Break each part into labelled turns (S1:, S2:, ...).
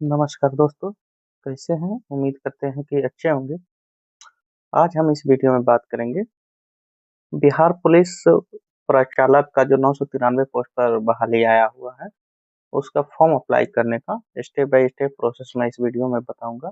S1: नमस्कार दोस्तों, कैसे हैं? उम्मीद करते हैं कि अच्छे होंगे। आज हम इस वीडियो में बात करेंगे बिहार पुलिस प्रचालक का जो 993 पोस्ट पर बहाली आया हुआ है, उसका फॉर्म अप्लाई करने का स्टेप बाय स्टेप प्रोसेस मैं इस वीडियो में बताऊंगा,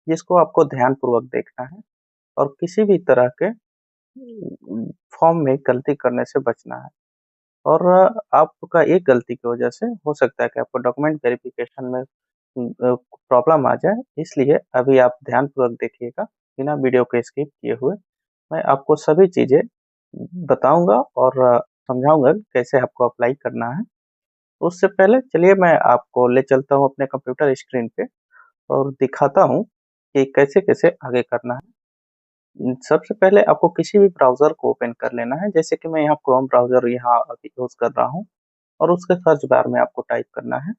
S1: जिसको आपको ध्यानपूर्वक देखना है और किसी भी तरह के फॉर्म में गलती करने से बचना है। और आपका एक गलती की वजह से हो सकता है कि आपको डॉक्यूमेंट वेरिफिकेशन में प्रॉब्लम आ जाए, इसलिए अभी आप ध्यानपूर्वक देखिएगा बिना वीडियो को स्किप किए हुए। मैं आपको सभी चीज़ें बताऊंगा और समझाऊंगा कि कैसे आपको अप्लाई करना है। उससे पहले चलिए मैं आपको ले चलता हूँ अपने कंप्यूटर स्क्रीन पे और दिखाता हूँ कि कैसे-कैसे आगे करना है। सबसे पहले आपको किसी भी ब्राउज़र को ओपन कर लेना है, जैसे कि मैं यहाँ क्रोम ब्राउज़र यहाँ अभी यूज़ कर रहा हूँ और उसके सर्च बार में आपको टाइप करना है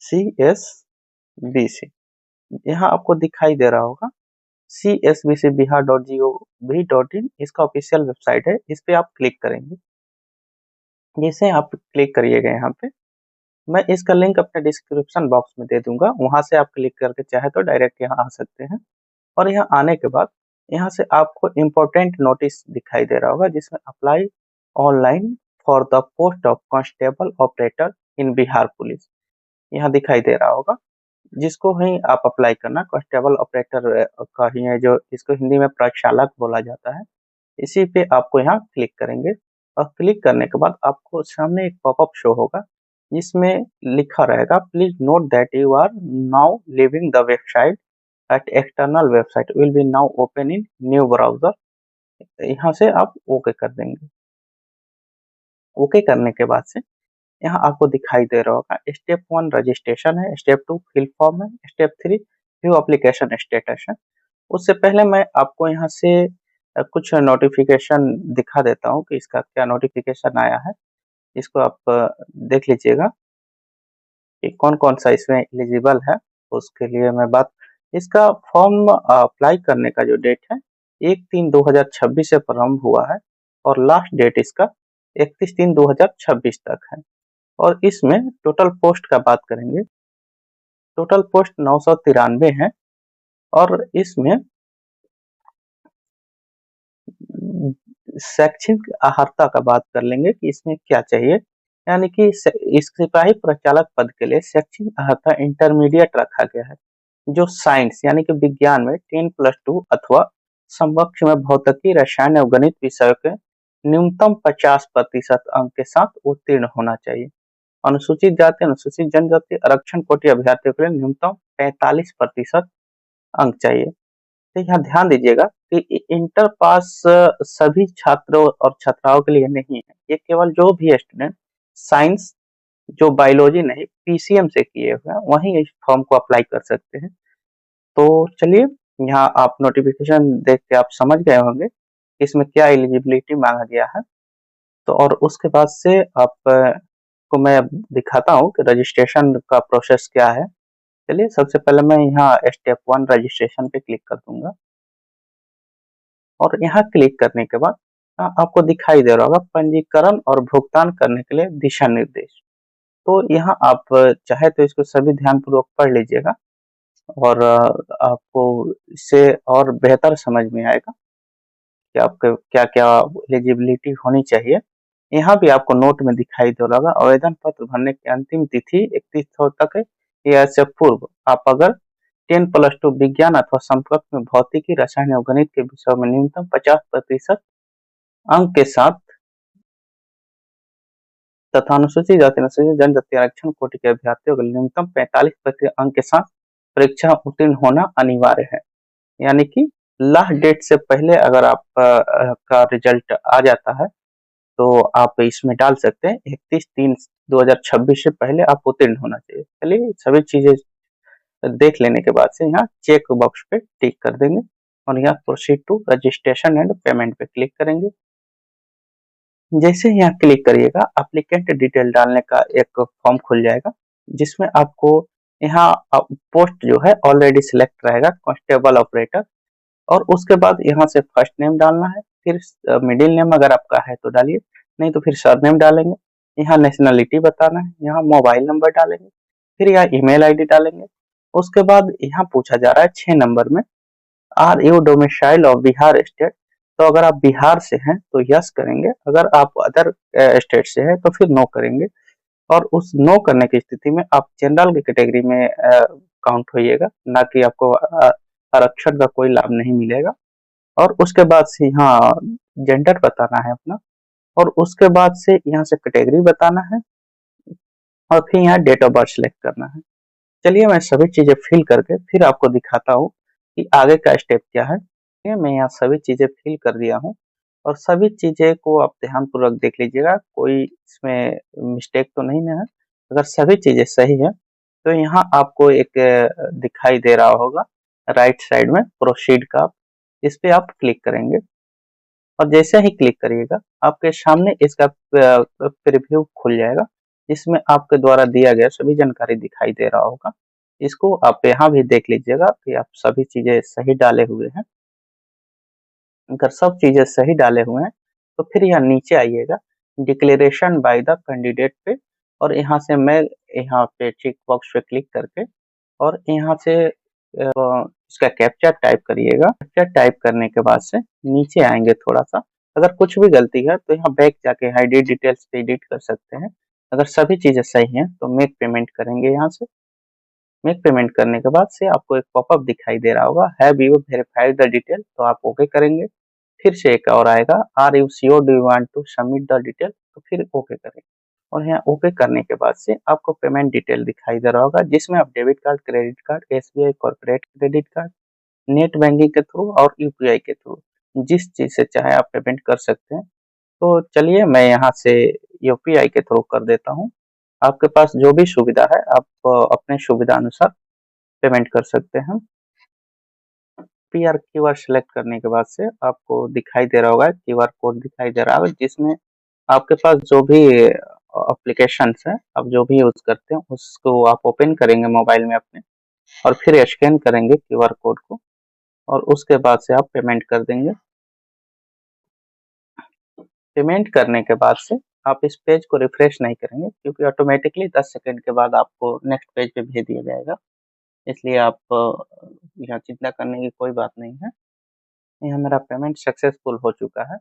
S1: CSBC। यहाँ आपको दिखाई दे रहा होगा CSBC bihargovin इसका ऑफिशियल वेबसाइट है, इस पे आप क्लिक करेंगे। जैसे आप क्लिक करिएगा यहाँ पे, मैं इसका लिंक अपने डिस्क्रिप्शन बॉक्स में दे दूंगा, वहां से आप क्लिक करके चाहे तो डायरेक्ट यहाँ आ सकते हैं। और यहाँ आने के बाद यहाँ से आपको इम्पोर्टेंट नोटिस दिखाई दे रहा होगा, जिसमें apply online for the post of constable operator in Bihar police, यहाँ दिखाई दे रहा होगा, जिसको ही आप अप्लाई करना। कांस्टेबल ऑपरेटर का ही है, जो इसको हिंदी में प्रचालक बोला जाता है। इसी पे आपको यहाँ क्लिक करेंगे और क्लिक करने के बाद आपको सामने एक पॉपअप शो होगा, जिसमें लिखा रहेगा please note that you are now leaving the website at external website will be now open in new browser. यहाँ से आप ओके कर देंगे। ओके करने के बाद से यहाँ आपको दिखाई दे रहा होगा स्टेप 1 रजिस्ट्रेशन है, स्टेप 2 फिल फॉर्म है, स्टेप 3 व्यू एप्लीकेशन स्टेटस है। उससे पहले मैं आपको यहाँ से कुछ नोटिफिकेशन दिखा देता हूँ कि इसका क्या नोटिफिकेशन आया है। इसको आप देख लीजिएगा कि कौन-कौन सा इसमें एलिजिबल है। उसके लिए मैं बात, इसका फॉर्म अप्लाई करने का जो डेट है 1/3/2026 से प्रारंभ हुआ है और लास्ट डेट इसका 31/3/2026 तक है। और इसमें टोटल पोस्ट का बात करेंगे, टोटल पोस्ट 993 है और इसमें शैक्षिक अर्हता का बात कर लेंगे कि इसमें क्या चाहिए। यानी कि इस सिपाही प्रचालक पद के लिए शैक्षिक अर्हता इंटरमीडिएट रखा गया है, जो साइंस यानी कि विज्ञान में 10+2 अथवा समकक्ष में भौतिकी, रसायन और गणित विषयों के न्यूनतम 50% अंक के साथ उत्तीर्ण होना चाहिए। अनुसूचित जाति, अनुसूचित जनजाति, आरक्षण कोटि अभ्यर्थियों के लिए न्यूनतम 45% अंक चाहिए। तो यहाँ ध्यान दीजिएगा कि इंटर पास सभी छात्रों और छात्राओं के लिए नहीं है, ये केवल जो भी स्टूडेंट साइंस, जो बायोलॉजी नहीं PCM से किए हुए हैं, वही इस फॉर्म को अप्लाई कर सकते हैं। तो चलिए, यहाँ आप नोटिफिकेशन देख के आप समझ गए होंगे इसमें क्या एलिजिबिलिटी मांगा गया है। तो और उसके बाद से आप को मैं दिखाता हूँ कि रजिस्ट्रेशन का प्रोसेस क्या है। चलिए, सबसे पहले मैं यहाँ स्टेप 1 रजिस्ट्रेशन पे क्लिक कर दूंगा और यहाँ क्लिक करने के बाद आपको दिखाई दे रहा होगा पंजीकरण और भुगतान करने के लिए दिशा निर्देश। तो यहाँ आप चाहे तो इसको सभी ध्यानपूर्वक पढ़ लीजिएगा और आपको इससे और बेहतर समझ में आएगा कि आपके क्या-क्या एलिजिबिलिटी होनी चाहिए। यहाँ भी आपको नोट में दिखाई दे रहा होगा आवेदन पत्र भरने की अंतिम तिथि 31 तक है या इससे पूर्व आप अगर 10+2 विज्ञान अथवा संपर्क में भौतिकी, रसायन और गणित के विषयों में न्यूनतम 50% अंक के साथ तथा अनुसूचित जाति, अनुसूचित जनजाति, आरक्षण कोटि के अभ्यर्थियों को न्यूनतम 45% अंक के साथ परीक्षा उत्तीर्ण होना अनिवार्य है। यानी कि लास्ट डेट से पहले अगर आप का रिजल्ट आ जाता है तो आप इसमें डाल सकते हैं 31/3/2026 से पहले आप उत्तीर्ण होना चाहिए। चलिए, सभी चीजें देख लेने के बाद से यहाँ चेक बॉक्स पे टिक कर देंगे और यहाँ proceed to registration and payment पे क्लिक करेंगे। जैसे यहाँ क्लिक करिएगा, एप्लीकेंट डिटेल डालने का एक फॉर्म खुल जाएगा, जिसमें आपको यहाँ पोस्ट जो है ऑलरेडी सिलेक्ट रहेगा कांस्टेबल ऑपरेटर, और उसके बाद यहाँ से फर्स्ट नेम डालना है, फिर मिडिल नेम अगर आपका है तो डालिए, नहीं तो फिर सरनेम डालेंगे। यहाँ नेशनलिटी बताना है, यहाँ मोबाइल नंबर डालेंगे, फिर यहाँ ईमेल आईडी डालेंगे उसके बाद यहाँ पूछा जा रहा है 6 नंबर में, are you domicile of Bihar state. तो अगर आप बिहार से हैं तो यस करेंगे, अगर आप अदर स्टेट से हैं तो फिर नो करेंगे। और उस नो करने की स्थिति में आप जनरल की कैटेगरी में काउंट होइएगा, ना कि आपको आरक्षण का कोई लाभ नहीं मिलेगा। और उसके बाद से यहाँ जेंडर बताना है अपना, और उसके बाद से यहाँ से कैटेगरी बताना है, और फिर यहाँ डेट ऑफ बर्थ सेलेक्ट करना है। चलिए मैं सभी चीजें फिल करके फिर आपको दिखाता हूँ कि आगे का स्टेप क्या है। ये मैं यहाँ सभी चीजें फिल कर दिया हूँ, और सभी चीजें को आप ध्यानपूर्वक देख लीजिएगा, कोई इसमें मिस्टेक तो नहीं है। अगर सभी चीजें सही है तो यहाँ आपको एक दिखाई दे रहा होगा राइट साइड में प्रोसीड का, इस पे आप क्लिक करेंगे। और जैसे ही क्लिक करिएगा आपके सामने इसका प्रीव्यू खुल जाएगा, जिसमें आपके द्वारा दिया गया सभी जानकारी दिखाई दे रहा होगा। इसको आप यहाँ भी देख लीजिएगा कि आप सभी चीजें सही डाले हुए हैं। अगर सब चीजें सही डाले हुए हैं तो फिर यहाँ नीचे आइएगा डिक्लेरेशन बाय द कैंडिडेट पे, और यहाँ से मैं यहाँ पे चेक बॉक्स पे क्लिक करके और यहाँ से इसका कैप्चा टाइप करिएगा। कैप्चा टाइप करने के बाद से नीचे आएंगे थोड़ा सा, अगर कुछ भी गलती है तो यहाँ बैक जाके एडिट डिटेल्स पे एडिट कर सकते हैं। अगर सभी चीजें सही हैं तो मेक पेमेंट करेंगे। यहाँ से मेक पेमेंट करने के बाद से आपको एक पॉपअप दिखाई दे रहा होगा, have you verified the detail, तो आप ओके करेंगे। फिर से एक और आएगा, are you sure do you want to submit the detail, तो फिर ओके करेंगे। और यहाँ ओके करने के बाद से आपको पेमेंट डिटेल दिखाई दे रहा होगा, जिसमें आप debit card, credit card, SBI corporate credit card, net banking के थ्रू और यूपीआई के थ्रू जिस चीज से चाहे आप पेमेंट कर सकते हैं। तो चलिए मैं यहाँ से यूपीआई के थ्रू कर देता हूँ। आपके पास जो भी सुविधा है आप अपने सुविधा अनुसार पेमेंट कर सकते हैं। पीआर क्यूआर सेलेक्ट करने के बाद से आपको दिखाई दे रहा होगा, क्यूआर कोड दिखाई दे रहा होगा, जिसमें आपके पास जो भी एप्लीकेशंस है आप जो भी यूज करते हैं उसको आप ओपन करेंगे मोबाइल में अपने, और फिर स्कैन करेंगे क्यूआर कोड को, और उसके बाद से आप पेमेंट कर देंगे। पेमेंट करने के बाद से आप इस पेज को रिफ्रेश नहीं करेंगे, क्योंकि ऑटोमेटिकली 10 सेकंड के बाद आपको नेक्स्ट पेज पे भेज दिया जाएगा। इसलिए आप यहाँ चिंता करने की कोई बात नहीं है। यहाँ मेरा पेमेंट सक्सेसफुल हो चुका है,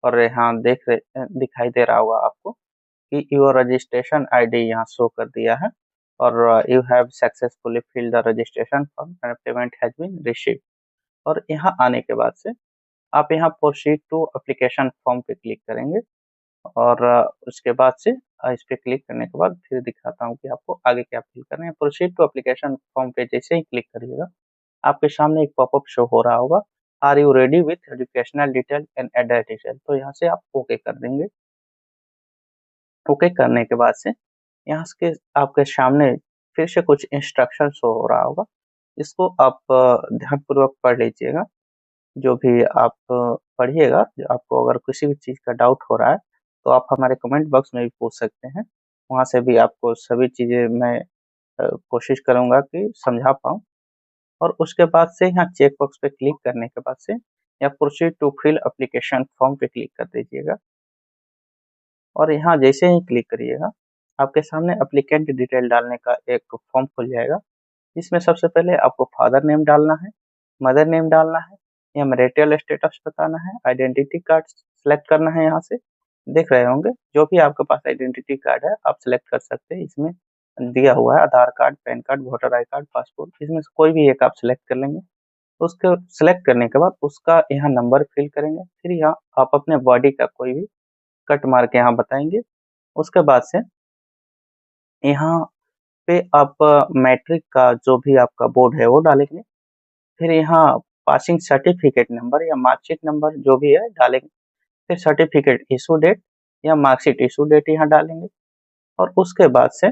S1: और यहाँ दिखाई दे रहा होगा आपको कि योर रजिस्ट्रेशन आईडी यहाँ शो कर दिया है, और you have successfully filled the registration form and payment has been received. और यहाँ आने के बाद से आप यहाँ प्रोसीड टू एप्लीकेशन फॉर्म पे क्लिक करेंगे, और उसके बाद से इस पे क्लिक करने के बाद फिर दिखाता हूँ कि आपको आगे क्या फिल करना है। प्रोसीड टू एप्लीकेशन फॉर्म पे जैसे ही क्लिक करिएगा आपके सामने एक पॉपअप शो हो रहा होगा, are you ready with educational detail and address detail, तो यहाँ से आप ओके कर देंगे। ओके करने के बाद से यहाँ के आपके सामने फिर से कुछ इंस्ट्रक्शन शो हो रहा होगा, इसको आप ध्यानपूर्वक पढ़ लीजिएगा। जो भी आप पढ़िएगा, आपको अगर किसी भी चीज़ का डाउट हो रहा है तो आप हमारे कमेंट बॉक्स में भी पूछ सकते हैं, वहाँ से भी आपको सभी चीज़ें मैं कोशिश करूँगा कि समझा पाऊँ। और उसके बाद से यहाँ चेक बॉक्स पे क्लिक करने के बाद से या proceed to fill application form पे क्लिक कर दीजिएगा, और यहाँ जैसे ही क्लिक करिएगा आपके सामने एप्लीकेंट डिटेल डालने का एक फॉर्म खुल जाएगा, जिसमें सबसे पहले आपको फादर नेम डालना है, मदर नेम डालना है, या मैरिटल स्टेटस बताना है, आइडेंटिटी कार्ड सेलेक्ट करना है। यहाँ से देख रहे होंगे जो भी आपके पास आइडेंटिटी कार्ड है आप सेलेक्ट कर सकते हैं, इसमें दिया हुआ है Aadhaar card, PAN card, voter I card, passport, इसमें से कोई भी एक आप सेलेक्ट कर लेंगे। उसके सेलेक्ट करने के बाद उसका यहाँ नंबर फिल करेंगे, फिर यहाँ आप अपने बॉडी का कोई भी कट मार के यहाँ बताएंगे। उसके बाद से यहाँ पे आप मैट्रिक का जो भी आपका बोर्ड है वो डालेंगे, फिर यहाँ पासिंग सर्टिफिकेट नंबर या मार्कशीट नंबर जो भी है डालेंगे, फिर सर्टिफिकेट इशू डेट या मार्कशीट इशू डेट यहाँ डालेंगे, और उसके बाद से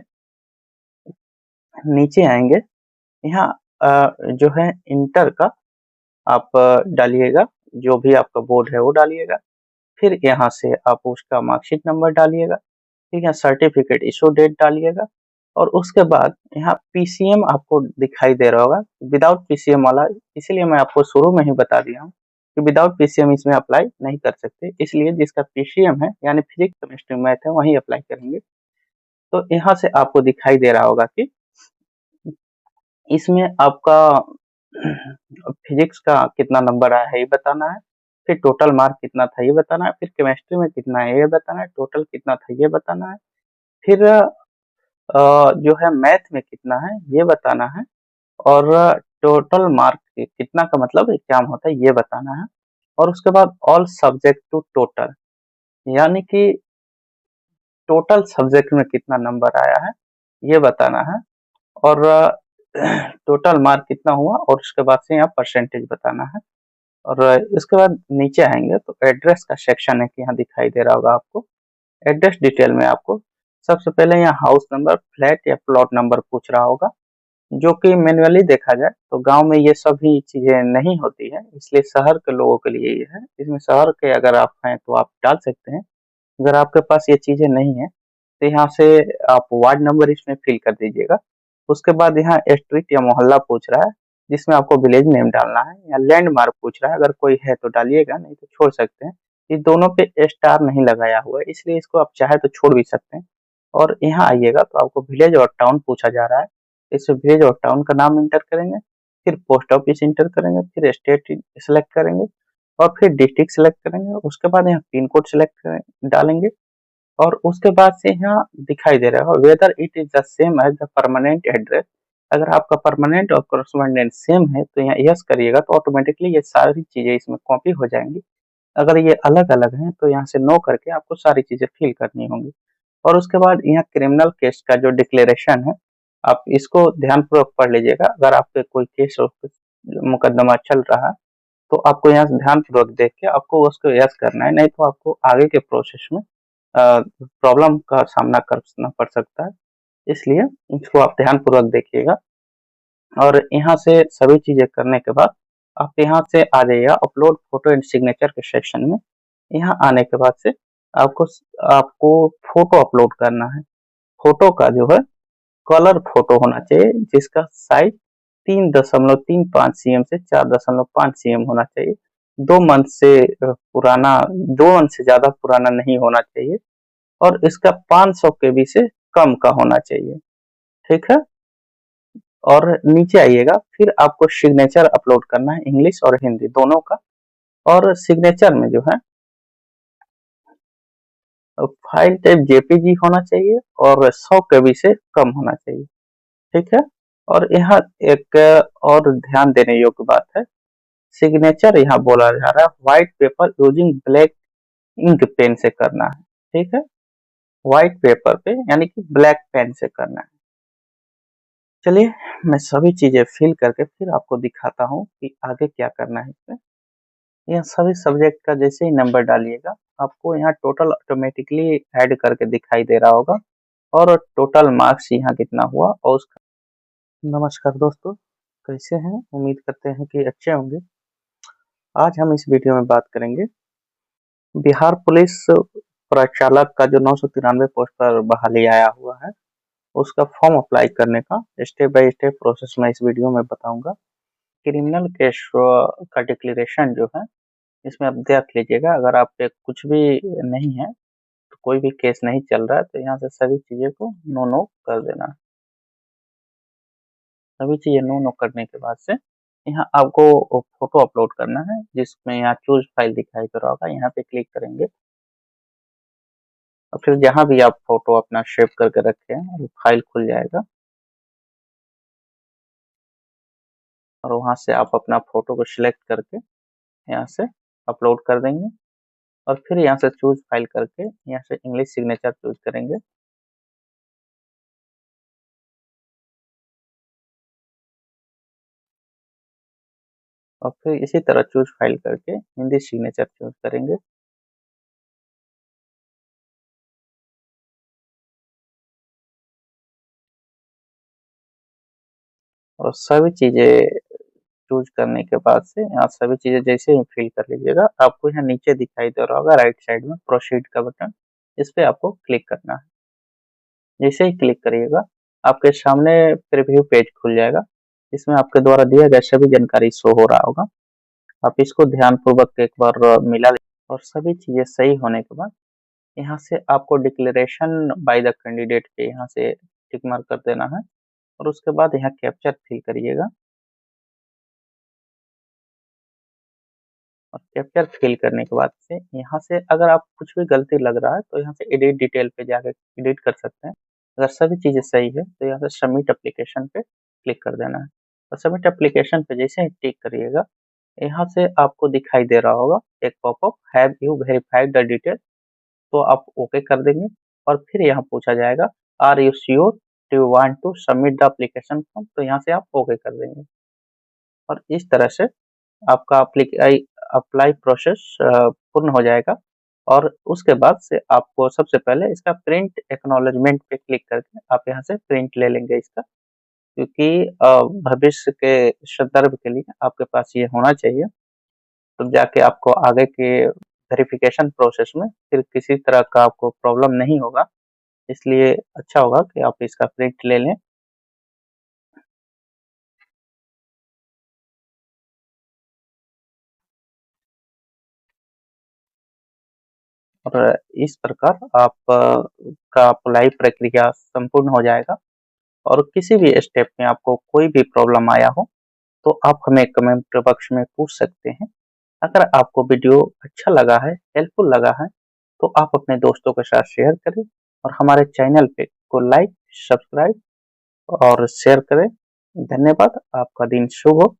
S1: नीचे आएंगे, यहाँ जो है इंटर का आप डालिएगा, जो भी आपका बोर्ड है वो डालिएगा, फिर यहाँ से आप उसका मार्कशीट नंबर डालिएगा, ठीक है, सर्टिफिकेट इशू डेट डालिएगा, और उसके बाद यहाँ पीसीएम आपको दिखाई दे रहा होगा, विदाउट पीसीएम वाला, इसीलिए मैं आपको शुरू में ही बता दिया हूँ कि विदाउट पीसीएम इसमें अप्लाई नहीं कर सकते, इसलिए जिसका पीसीएम है यानी फिजिक्स केमिस्ट्री मैथ है वही अप्लाई करेंगे। तो यहाँ से आपको दिखाई दे रहा होगा कि इसमें आपका फिजिक्स का कितना नंबर आया है ये बताना है, फिर टोटल मार्क कितना था ये बताना है, फिर केमिस्ट्री में कितना है ये बताना है, टोटल कितना था ये बताना है, फिर जो है मैथ में कितना है ये बताना है, और टोटल मार्क कितना का मतलब एग्जाम होता है ये बताना है, और उसके बाद ऑल सब्जेक्ट टू टोटल, यानी कि टोटल सब्जेक्ट में कितना नंबर आया है ये बताना है, और टोटल मार्क कितना हुआ, और उसके बाद से यहाँ परसेंटेज बताना है। और इसके बाद नीचे आएंगे तो एड्रेस का सेक्शन है कि यहाँ दिखाई दे रहा होगा आपको। एड्रेस डिटेल में आपको सबसे पहले यहाँ हाउस नंबर, फ्लैट या प्लॉट नंबर पूछ रहा होगा, जो कि मैन्युअली देखा जाए तो गांव में ये सभी चीजें नहीं होती है, इसलिए शहर के लोगों के लिए ये है। इसमें शहर के अगर आप हैं तो आप डाल सकते हैं, अगर आपके पास ये चीजें नहीं है तो यहाँ से आप वार्ड नंबर इसमें फिल कर दीजिएगा। उसके बाद यहाँ स्ट्रीट या मोहल्ला पूछ रहा है, जिसमें आपको विलेज नेम डालना है, या लैंडमार्क पूछ रहा है, अगर कोई है तो डालिएगा, नहीं तो छोड़ सकते हैं। ये दोनों पे स्टार नहीं लगाया हुआ है, इसलिए इसको आप चाहे तो छोड़ भी सकते हैं। और यहाँ आइएगा तो आपको विलेज और टाउन पूछा जा रहा है, इसमें विलेज और टाउन का नाम इंटर करेंगे, फिर पोस्ट ऑफिस इंटर करेंगे, फिर स्टेट सेलेक्ट करेंगे, और फिर डिस्ट्रिक्ट सेलेक्ट करेंगे। उसके बाद यहाँ पिन कोड सेलेक्ट डालेंगे, और उसके बाद से यहाँ दिखाई दे रहा है whether it is the same as the permanent address. अगर आपका परमानेंट और कॉरेस्पॉन्डेंट सेम है तो यहाँ यस करिएगा, तो ऑटोमेटिकली ये सारी चीजें इसमें कॉपी हो जाएंगी। अगर ये अलग अलग हैं तो यहाँ से नो करके आपको सारी चीजें फिल करनी होंगी। और उसके बाद यहाँ क्रिमिनल केस का जो डिक्लेरेशन है, आप इसको ध्यानपूर्वक पढ़ लीजिएगा। अगर आप पे कोई केस मुकदमा चल रहा है तो आपको यहाँ से ध्यानपूर्वक देख के आपको उसको यस करना है, नहीं तो आपको आगे के प्रोसेस में प्रॉब्लम का सामना करना पड़ सकता है, इसलिए इसको आप ध्यानपूर्वक देखिएगा। और यहाँ से सभी चीजें करने के बाद आप यहाँ से आ जाइएगा अपलोड फोटो एंड सिग्नेचर के सेक्शन में। यहाँ आने के बाद से आपको आपको फोटो अपलोड करना है। फोटो का जो है कलर फोटो होना चाहिए, जिसका साइज 3.35 cm से 4.5 cm होना चाहिए। 2 मंथ से पुराना, 2 मंथ से ज्यादा पुराना नहीं होना चाहिए, और इसका 500 केबी से कम का होना चाहिए। ठीक है, और नीचे आइएगा, फिर आपको सिग्नेचर अपलोड करना है, इंग्लिश और हिंदी दोनों का। और सिग्नेचर में जो है फाइल टाइप जेपीजी होना चाहिए, और 100 केबी से कम होना चाहिए। ठीक है, और यहाँ एक और ध्यान देने योग्य बात है, सिग्नेचर यहाँ बोला जा रहा है white paper using black ink pen से करना है। ठीक है, व्हाइट पेपर पे यानी कि ब्लैक पेन से करना है। चलिए मैं सभी चीजें फिल करके फिर आपको दिखाता हूँ कि आगे क्या करना है इसमें। यह सभी सब्जेक्ट का जैसे ही नंबर डालिएगा आपको यहाँ टोटल ऑटोमेटिकली ऐड करके दिखाई दे रहा होगा, और टोटल मार्क्स यहाँ कितना हुआ और उसका। नमस्कार दोस्तों, कैसे हैं? उम्मीद करते हैं कि अच्छे होंगे। आज हम इस वीडियो में बात करेंगे बिहार पुलिस प्रचालक का जो 993 पोस्ट पर बहाली आया हुआ है, उसका फॉर्म अप्लाई करने का स्टेप बाय स्टेप प्रोसेस मैं इस वीडियो में बताऊंगा। क्रिमिनल केस का डिक्लेरेशन जो है इसमें आप देख लीजिएगा। अगर आप पे कुछ भी नहीं है तो कोई भी केस नहीं चल रहा है तो यहाँ से सभी चीजें को नो नो कर देना। सभी चीजें नो नो करने के बाद से यहाँ आपको फोटो अपलोड करना है, जिसमें यहाँ चूज फाइल दिखाई दे रहा होगा, यहाँ पे क्लिक करेंगे, और फिर जहाँ भी आप फोटो अपना सेव करके रखे हैं वो फाइल खुल जाएगा, और वहां से आप अपना फोटो को सिलेक्ट करके यहाँ से अपलोड कर देंगे, और फिर यहाँ से चूज फाइल करके यहाँ से इंग्लिश सिग्नेचर चूज करेंगे। और फिर इसी तरह चूज फाइल करके हिंदी सिग्नेचर चूज करेंगे। और सभी चीजें चूज करने के बाद से यहाँ सभी चीजें जैसे ही फिल कर लीजिएगा, आपको यहाँ नीचे दिखाई दे रहा होगा राइट साइड में प्रोसीड का बटन, इस पे आपको क्लिक करना है। जैसे ही क्लिक करिएगा आपके सामने प्रीव्यू पेज खुल जाएगा, इसमें आपके द्वारा दिया गया सभी जानकारी शो हो रहा होगा। आप इसको ध्यान पूर्वक एक बार मिला लीजिए, और सभी चीजें सही होने के बाद यहाँ से आपको डिक्लेरेशन बाय द कैंडिडेट पे यहाँ से टिक मार्क कर देना है। और उसके बाद यहाँ कैप्चर फिल करिएगा। और कैप्चर फिल करने के बाद से यहाँ से अगर आप कुछ भी गलती लग रहा है तो यहाँ से एडिट डिटेल पे जाके एडिट कर सकते हैं। अगर सभी चीज़ें सही है तो यहाँ से सबमिट एप्लीकेशन पे क्लिक कर देना है। और सबमिट एप्लीकेशन पे जैसे ही टिक करिएगा, यहाँ से आपको दिखाई दे रहा होगा एक popup, have you verified the detail, तो आप ओके कर देंगे। और फिर यहाँ पूछा जाएगा are you sure do you want to submit the application form, तो यहाँ से आप ओके कर देंगे। और इस तरह से आपका अप्लाई प्रोसेस पूर्ण हो जाएगा। और उसके बाद से आपको सबसे पहले इसका प्रिंट एक्नॉलेजमेंट पे क्लिक करके आप यहाँ से प्रिंट ले लेंगे इसका, क्योंकि भविष्य के संदर्भ के लिए आपके पास ये होना चाहिए। तो जाके आपको आगे के वेरिफिकेशन प्रोसेस में फिर किसी तरह का आपको प्रॉब्लम नहीं होगा, इसलिए अच्छा होगा कि आप इसका प्रिंट ले लें। और इस प्रकार आप का अप्लाई प्रक्रिया संपूर्ण हो जाएगा। और किसी भी स्टेप में आपको कोई भी प्रॉब्लम आया हो तो आप हमें कमेंट बॉक्स में पूछ सकते हैं। अगर आपको वीडियो अच्छा लगा है, हेल्पफुल लगा है, तो आप अपने दोस्तों के साथ शेयर करें और हमारे चैनल पे को लाइक, सब्सक्राइब और शेयर करें। धन्यवाद। आपका दिन शुभ हो।